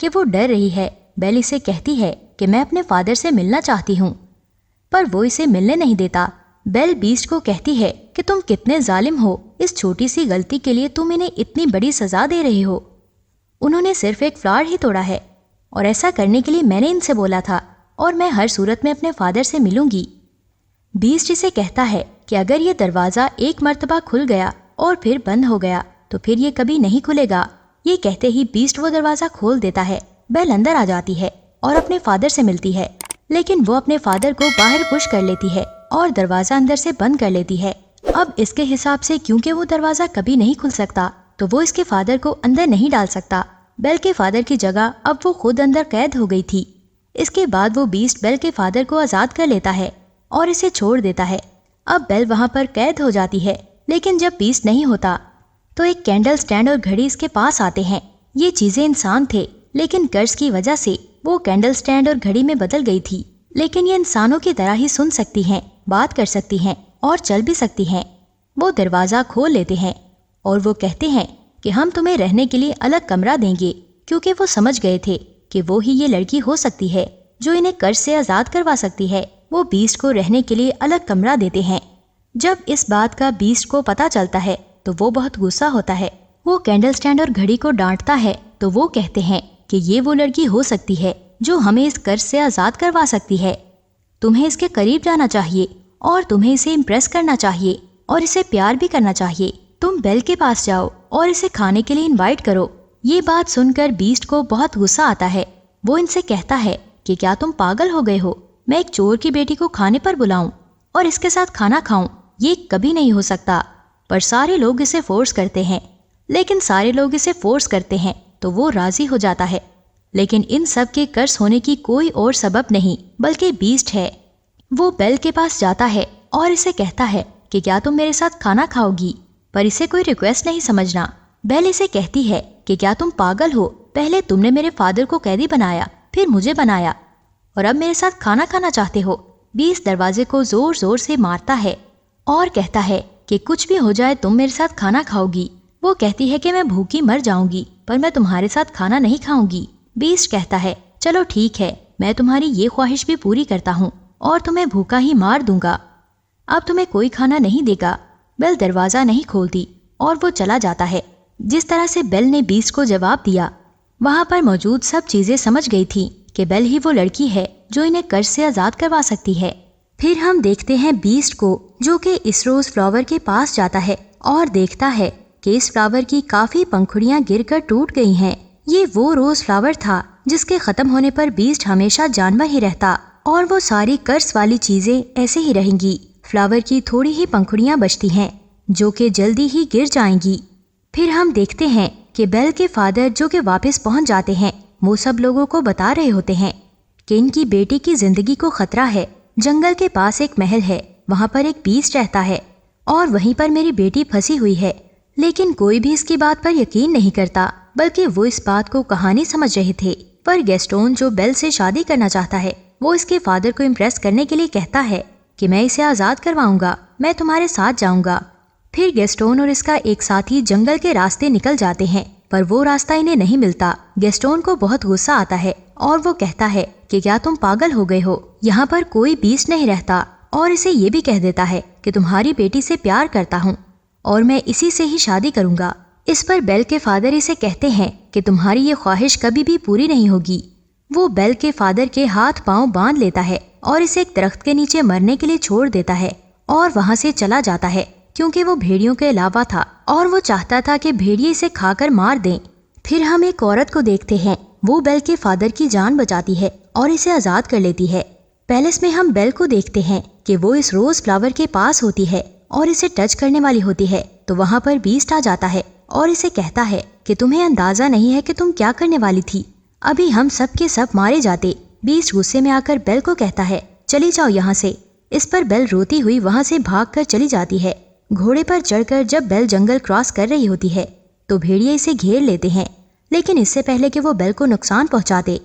کہ وہ ڈر رہی ہے۔ بیل اسے کہتی ہے کہ میں اپنے فادر سے ملنا چاہتی ہوں، پر وہ اسے ملنے نہیں دیتا۔ بیل بیسٹ کو کہتی ہے کہ تم کتنے ظالم ہو، اس چھوٹی سی غلطی کے لیے تم انہیں اتنی بڑی سزا دے رہے ہو۔ انہوں نے صرف ایک فلاور ہی توڑا ہے، اور ایسا کرنے کے لیے میں نے ان سے بولا تھا، اور میں ہر صورت میں اپنے فادر سے ملوں گی۔ بیسٹ اسے کہتا ہے کہ اگر یہ دروازہ ایک مرتبہ کھل گیا اور پھر بند ہو گیا تو پھر یہ کبھی نہیں کھلے گا۔ یہ کہتے ہی بیسٹ وہ دروازہ کھول دیتا ہے۔ بیل اندر آ جاتی ہے اور اپنے فادر سے ملتی ہے، لیکن وہ اپنے فادر کو باہر پش کر لیتی ہے اور دروازہ اندر سے بند کر لیتی ہے۔ اب اس کے حساب سے کیونکہ وہ دروازہ کبھی نہیں کھل سکتا تو وہ اس کے فادر کو اندر نہیں ڈال سکتا۔ بیل کے فادر کی جگہ اب وہ خود اندر قید ہو گئی تھی۔ اس کے بعد وہ بیسٹ بیل کے فادر کو آزاد کر لیتا ہے اور اسے چھوڑ دیتا ہے۔ اب بیل وہاں پر قید ہو جاتی ہے، لیکن جب بیسٹ نہیں ہوتا تو ایک کینڈل سٹینڈ اور گھڑی اس کے پاس آتے ہیں۔ یہ چیزیں انسان تھے، لیکن قرض کی وجہ سے وہ کینڈل سٹینڈ اور گھڑی میں بدل گئی تھی، لیکن یہ انسانوں کی طرح ہی سن سکتی ہیں، بات کر سکتی ہیں اور چل بھی سکتی ہیں۔ وہ دروازہ کھول لیتے ہیں اور وہ کہتے ہیں کہ ہم تمہیں رہنے کے لیے الگ کمرہ دیں گے، کیونکہ وہ سمجھ گئے تھے کہ وہ ہی یہ لڑکی ہو سکتی ہے جو انہیں قرض سے آزاد کروا سکتی ہے۔ وہ بیسٹ کو رہنے کے لیے الگ کمرہ دیتے ہیں۔ جب اس بات کا بیسٹ کو پتہ چلتا ہے تو وہ بہت غصہ ہوتا ہے۔ وہ کینڈل سٹینڈ اور گھڑی کو ڈانٹتا ہے تو وہ کہتے ہیں کہ یہ وہ لڑکی ہو سکتی ہے جو ہمیں اس قرض سے آزاد کروا سکتی ہے۔ تمہیں اس کے قریب جانا چاہیے اور تمہیں اسے امپریس کرنا چاہیے اور اسے پیار بھی کرنا چاہیے۔ تم بیل کے پاس جاؤ اور اسے کھانے کے لیے انوائٹ کرو۔ یہ بات سن کر بیسٹ کو بہت غصہ آتا ہے۔ وہ ان سے کہتا ہے کہ کیا تم پاگل ہو گئے ہو؟ میں ایک چور کی بیٹی کو کھانے پر بلاؤں اور اس کے ساتھ کھانا کھاؤں؟ یہ کبھی نہیں ہو سکتا۔ پر سارے لوگ اسے فورس کرتے ہیں، لیکن سارے لوگ اسے فورس کرتے ہیں تو وہ راضی ہو جاتا ہے۔ لیکن ان سب کے قرض ہونے کی کوئی اور سبب نہیں بلکہ بیسٹ ہے۔ وہ بیل کے پاس جاتا ہے اور اسے کہتا ہے کہ کیا تم میرے ساتھ کھانا کھاؤ گی؟ پر اسے کوئی ریکویسٹ نہیں سمجھنا۔ بیل اسے کہتی ہے کہ کیا تم پاگل ہو؟ پہلے تم نے میرے فادر کو قیدی بنایا، پھر مجھے بنایا، اور اب میرے ساتھ کھانا کھانا چاہتے ہو؟ بیسٹ دروازے کو زور زور سے مارتا ہے اور کہتا ہے کہ کچھ بھی ہو جائے تم میرے ساتھ کھانا کھاؤ گی۔ وہ کہتی ہے کہ میں بھوکی مر جاؤں گی پر میں تمہارے ساتھ کھانا نہیں کھاؤں گی۔ بیسٹ کہتا ہے چلو ٹھیک ہے، میں تمہاری یہ خواہش بھی پوری کرتا ہوں اور تمہیں بھوکا ہی مار دوں گا۔ اب تمہیں کوئی کھانا نہیں دے گا۔ بیل دروازہ نہیں کھولتی اور وہ چلا جاتا ہے۔ جس طرح سے بیل نے بیسٹ کو جواب دیا، وہاں پر موجود سب چیزیں سمجھ گئی تھی کہ بیل ہی وہ لڑکی ہے جو انہیں قرض سے آزاد کروا سکتی ہے۔ پھر ہم دیکھتے ہیں بیسٹ کو جو کہ اس روز فلاور کے پاس جاتا ہے اور دیکھتا ہے کہ اس فلاور کی کافی پنکھڑیاں گر کر ٹوٹ گئی ہیں۔ یہ وہ روز فلاور تھا جس کے ختم ہونے پر بیسٹ ہمیشہ جانور ہی رہتا اور وہ ساری قرض والی چیزیں ایسے ہی رہیں گی۔ فلاور کی تھوڑی ہی پنکھڑیاں بچتی ہیں جو کہ جلدی ہی گر جائیں گی۔ پھر ہم دیکھتے ہیں کہ بیل کے فادر جو کہ واپس پہنچ جاتے ہیں، وہ سب لوگوں کو بتا رہے ہوتے ہیں کہ ان کی بیٹی کی زندگی کو خطرہ ہے۔ جنگل کے پاس ایک محل ہے، وہاں پر ایک بیسٹ رہتا ہے اور وہیں پر میری بیٹی پھنسی ہوئی ہے، لیکن کوئی بھی اس کی بات پر یقین نہیں کرتا، بلکہ وہ اس بات کو کہانی سمجھ رہے تھے۔ پر گیسٹون جو بیل سے شادی کرنا چاہتا ہے، وہ اس کے فادر کو امپریس کرنے کے لیے کہتا ہے کہ میں اسے آزاد کرواؤں گا، میں تمہارے ساتھ جاؤں گا۔ پھر گیسٹون اور اس کا ایک ساتھی جنگل کے راستے نکل جاتے ہیں، پر وہ راستہ انہیں نہیں ملتا۔ گیسٹون کو بہت غصہ آتا ہے اور وہ کہتا ہے کہ کیا تم پاگل ہو گئے ہو؟ یہاں پر کوئی بیسٹ نہیں رہتا، اور اسے یہ بھی کہہ دیتا ہے کہ تمہاری بیٹی سے پیار کرتا ہوں اور میں اسی سے ہی شادی کروں گا۔ اس پر بیل کے فادر اسے کہتے ہیں کہ تمہاری یہ خواہش کبھی بھی پوری نہیں ہوگی۔ وہ بیل کے فادر کے ہاتھ پاؤں باندھ لیتا ہے اور اسے ایک درخت کے نیچے مرنے کے لیے چھوڑ دیتا ہے اور وہاں سے چلا جاتا ہے، کیونکہ وہ بھیڑیوں کے علاوہ تھا اور وہ چاہتا تھا کہ بھیڑیے اسے کھا کر مار دیں۔ پھر ہم ایک عورت کو دیکھتے ہیں، وہ بیل کے فادر کی جان بچاتی ہے اور اسے آزاد کر لیتی ہے۔ پیلس میں ہم بیل کو دیکھتے ہیں کہ وہ اس روز فلاور کے پاس ہوتی ہے اور اسے ٹچ کرنے والی ہوتی ہے تو وہاں پر بیسٹ آ جاتا ہے اور اسے کہتا ہے کہ تمہیں اندازہ نہیں ہے کہ تم کیا کرنے والی تھی، ابھی ہم سب کے سب مارے جاتے۔ بیسٹ غصے میں آ کر بیل کو کہتا ہے چلی جاؤ یہاں سے۔ اس پر بیل روتی ہوئی وہاں سے بھاگ کر چلی جاتی ہے۔ گھوڑے پر چڑھ کر جب بیل جنگل کراس کر رہی ہوتی ہے تو بھیڑیے اسے گھیر لیتے ہیں، لیکن اس سے پہلے کہ وہ بیل کو نقصان پہنچاتے،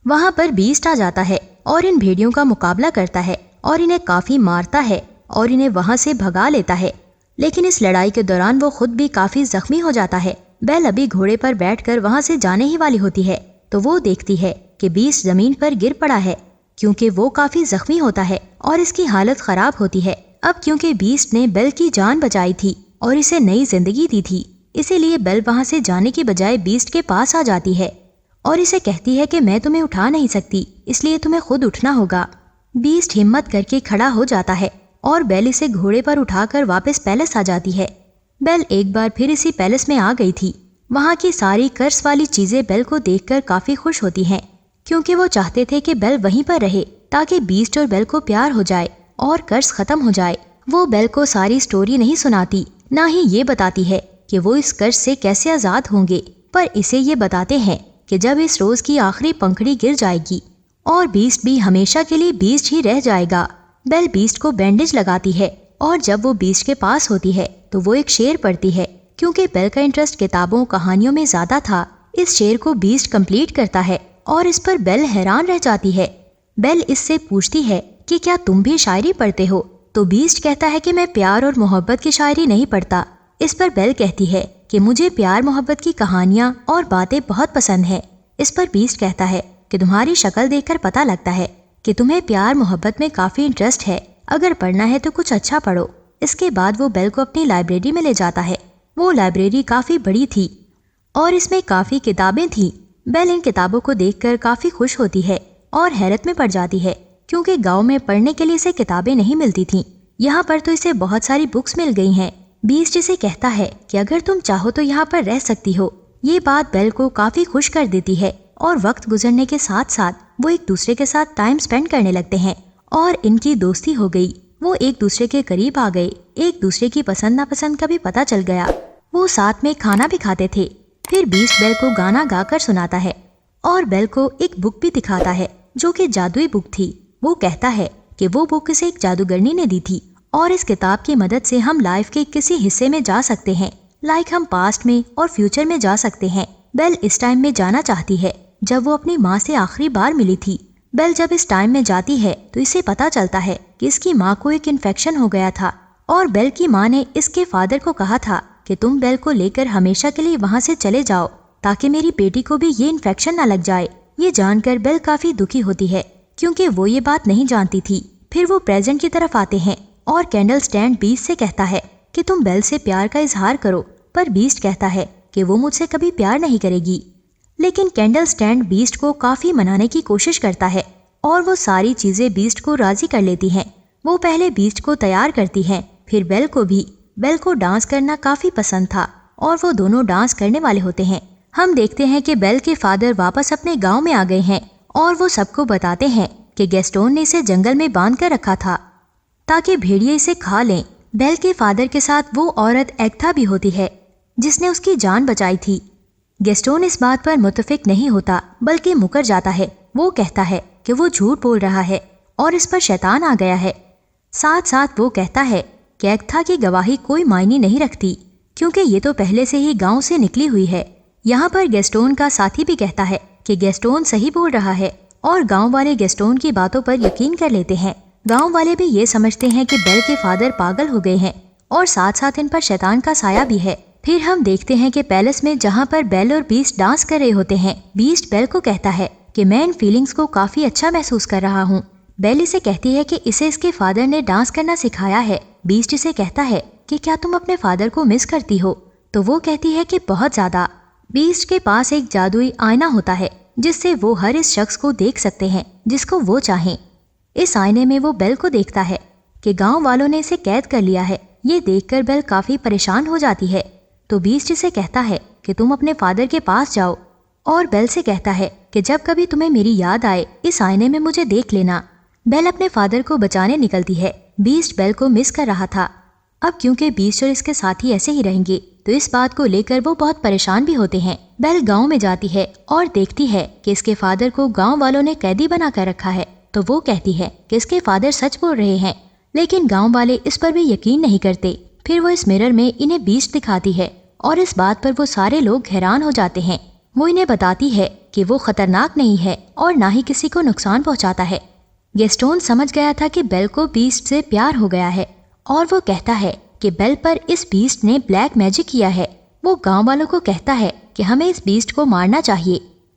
وہاں پر بیسٹ آ جاتا ہے اور ان بھیڑیوں کا مقابلہ کرتا ہے اور انہیں کافی مارتا ہے اور انہیں وہاں سے بھگا لیتا ہے۔ لیکن اس لڑائی کے دوران وہ خود بھی کافی زخمی ہو جاتا ہے۔ بیل ابھی گھوڑے پر بیٹھ کر وہاں سے جانے ہی والی ہوتی ہے تو وہ دیکھتی ہے کہ بیسٹ زمین پر گر پڑا ہے کیونکہ وہ کافی زخمی ہوتا ہے اور اس کی حالت خراب ہوتی ہے۔ اب کیونکہ بیسٹ نے بیل کی جان بچائی تھی اور اسے نئی زندگی دی تھی، اسی لیے بیل وہاں سے جانے کی بجائے بیسٹ کے پاس آ جاتی ہے اور اسے کہتی ہے کہ میں تمہیں اٹھا نہیں سکتی، اس لیے تمہیں خود اٹھنا ہوگا۔ بیسٹ ہمت کر کے کھڑا ہو جاتا ہے اور بیل اسے گھوڑے پر اٹھا کر واپس پیلس آ جاتی ہے۔ بیل ایک بار پھر اسی پیلس میں آ گئی تھی۔ وہاں کی ساری کرس والی چیزیں بیل کو دیکھ کر کافی خوش ہوتی ہیں کیونکہ وہ چاہتے تھے کہ بیل وہیں پر رہے تاکہ بیسٹ اور بیل کو پیار ہو جائے اور کرس ختم ہو جائے۔ وہ بیل کو ساری سٹوری نہیں سناتی، نہ ہی یہ بتاتی ہے کہ وہ اس کرس سے کیسے آزاد ہوں گے، پر اسے یہ بتاتے ہیں کہ جب اس روز کی آخری پنکھڑی گر جائے گی اور بیسٹ بھی ہمیشہ کے لیے بیسٹ ہی رہ جائے گا۔ بیل بیسٹ کو بینڈیج لگاتی ہے اور جب وہ بیسٹ کے پاس ہوتی ہے تو وہ ایک شعر پڑھتی ہے۔ کیونکہ بیل کا انٹرسٹ کتابوں کہانیوں میں زیادہ تھا، اس شعر کو بیسٹ کمپلیٹ کرتا ہے اور اس پر بیل حیران رہ جاتی ہے۔ بیل اس سے پوچھتی ہے کہ کیا تم بھی شاعری پڑھتے ہو؟ تو بیسٹ کہتا ہے کہ میں پیار اور محبت کی شاعری نہیں پڑھتا۔ اس پر بیل کہتی ہے کہ مجھے پیار محبت کی کہانیاں اور باتیں بہت پسند ہیں۔ اس پر بیسٹ کہتا ہے کہ تمہاری شکل دیکھ کر پتہ لگتا ہے کہ تمہیں پیار محبت میں کافی انٹرسٹ ہے، اگر پڑھنا ہے تو کچھ اچھا پڑھو۔ اس کے بعد وہ بیل کو اپنی لائبریری میں لے جاتا ہے۔ وہ لائبریری کافی بڑی تھی اور اس میں کافی کتابیں تھیں۔ بیل ان کتابوں کو دیکھ کر کافی خوش ہوتی ہے اور حیرت میں پڑ جاتی ہے کیونکہ گاؤں میں پڑھنے کے لیے اسے کتابیں نہیں ملتی تھیں، یہاں پر تو اسے بہت ساری بکس مل گئی ہیں۔ بیسٹ اسے کہتا ہے کہ اگر تم چاہو تو یہاں پر رہ سکتی ہو۔ یہ بات بیل کو کافی خوش کر دیتی ہے اور وقت گزرنے کے ساتھ ساتھ وہ ایک دوسرے کے ساتھ ٹائم سپینڈ کرنے لگتے ہیں اور ان کی دوستی ہو گئی۔ وہ ایک دوسرے کے قریب آ گئے، ایک دوسرے کی پسند ناپسند کا بھی پتہ چل گیا۔ وہ ساتھ میں کھانا بھی کھاتے تھے۔ پھر بیسٹ بیل کو گانا گا کر سناتا ہے اور بیل کو ایک بک بھی دکھاتا ہے جو کہ جادوئی بک تھی۔ وہ کہتا ہے کہ وہ بک اسے ایک جادوگرنی نے دی تھی اور اس کتاب کی مدد سے ہم لائف کے کسی حصے میں جا سکتے ہیں، لائک ہم پاسٹ میں اور فیوچر میں جا سکتے ہیں۔ بیل اس ٹائم میں جانا چاہتی ہے جب وہ اپنی ماں سے آخری بار ملی تھی۔ بیل جب اس ٹائم میں جاتی ہے تو اسے پتا چلتا ہے کہ اس کی ماں کو ایک انفیکشن ہو گیا تھا اور بیل کی ماں نے اس کے فادر کو کہا تھا کہ تم بیل کو لے کر ہمیشہ کے لیے وہاں سے چلے جاؤ تاکہ میری بیٹی کو بھی یہ انفیکشن نہ لگ جائے۔ یہ جان کر بیل کافی دکھی ہوتی ہے کیونکہ وہ یہ بات نہیں جانتی تھی۔ پھر وہ پریزنٹ کی طرف آتے ہیں اور کینڈل سٹینڈ بیسٹ سے کہتا ہے کہ تم بیل سے پیار کا اظہار کرو، پر بیسٹ کہتا ہے کہ وہ مجھ سے کبھی پیار نہیں کرے گی۔ لیکن کینڈل سٹینڈ بیسٹ کو کافی منانے کی کوشش کرتا ہے اور وہ ساری چیزیں بیسٹ کو راضی کر لیتی ہیں۔ وہ پہلے بیسٹ کو تیار کرتی ہیں، پھر بیل کو بھی۔ بیل کو ڈانس کرنا کافی پسند تھا اور وہ دونوں ڈانس کرنے والے ہوتے ہیں۔ ہم دیکھتے ہیں کہ بیل کے فادر واپس اپنے گاؤں میں آ گئے ہیں اور وہ سب کو بتاتے ہیں کہ گیسٹون نے اسے جنگل میں باندھ کر رکھا تھا تاکہ بھیڑیے اسے کھا لیں۔ بیل کے فادر کے ساتھ وہ عورت ایگتھا بھی ہوتی ہے جس نے اس کی جان بچائی تھی۔ گیسٹون اس بات پر متفق نہیں ہوتا بلکہ مکر جاتا ہے۔ وہ کہتا ہے کہ وہ جھوٹ بول رہا ہے اور اس پر شیطان آ گیا ہے۔ ساتھ ساتھ وہ کہتا ہے کہ ایگتھا کی گواہی کوئی معنی نہیں رکھتی کیونکہ یہ تو پہلے سے ہی گاؤں سے نکلی ہوئی ہے۔ یہاں پر گیسٹون کا ساتھی بھی کہتا ہے کہ گیسٹون صحیح بول رہا ہے اور گاؤں والے گیسٹون کی باتوں پر یقین کر لیتے ہیں۔ گاؤں والے بھی یہ سمجھتے ہیں کہ بیل کے فادر پاگل ہو گئے ہیں اور ساتھ ساتھ ان پر شیطان کا سایہ بھی ہے۔ پھر ہم دیکھتے ہیں کہ پیلس میں جہاں پر بیل اور بیسٹ ڈانس کر رہے ہوتے ہیں، بیسٹ بیل کو کہتا ہے کہ میں ان فیلنگز کو کافی اچھا محسوس کر رہا ہوں۔ بیل اسے کہتی ہے کہ اسے اس کے فادر نے ڈانس کرنا سکھایا ہے۔ بیسٹ اسے کہتا ہے کہ کیا تم اپنے فادر کو مس کرتی ہو؟ تو وہ کہتی ہے کہ بہت زیادہ۔ بیسٹ کے پاس ایک جادوئی آئینہ ہوتا ہے جس سے وہ ہر اس شخص کو دیکھ سکتے ہیں جس کو وہ چاہیں۔ اس آئینے میں وہ بیل کو دیکھتا ہے کہ گاؤں والوں نے اسے قید کر لیا ہے۔ یہ دیکھ کر بیل کافی پریشان ہو جاتی ہے تو بیسٹ اسے کہتا ہے کہ تم اپنے فادر کے پاس جاؤ اور بیل سے کہتا ہے کہ جب کبھی تمہیں میری یاد آئے اس آئینے میں مجھے دیکھ لینا۔ بیل اپنے فادر کو بچانے نکلتی ہے۔ بیسٹ بیل کو مس کر رہا تھا۔ اب کیونکہ بیسٹ اور اس کے ساتھی ایسے ہی رہیں گے تو اس بات کو لے کر وہ بہت پریشان بھی ہوتے ہیں۔ بیل گاؤں میں جاتی ہے اور دیکھتی ہے کہ اس کے فادر کو گاؤں والوں نے قیدی بنا کر رکھا ہے تو وہ کہتی ہے کہ اس کے فادر سچ بول رہے ہیں، لیکن گاؤں والے اس پر بھی یقین نہیں کرتے۔ پھر وہ اس میرر میں انہیں بیسٹ دکھاتی ہے اور اس بات پر وہ سارے لوگ حیران ہو جاتے ہیں۔ وہ انہیں بتاتی ہے کہ وہ خطرناک نہیں ہے اور نہ ہی کسی کو نقصان پہنچاتا ہے۔ گیسٹون سمجھ گیا تھا کہ بیل کو بیسٹ سے پیار ہو گیا ہے اور وہ کہتا ہے کہ بیل پر اس بیسٹ نے بلیک میجک کیا ہے۔ وہ گاؤں والوں کو کہتا ہے کہ ہمیں اس بیسٹ کو مارنا چاہیے۔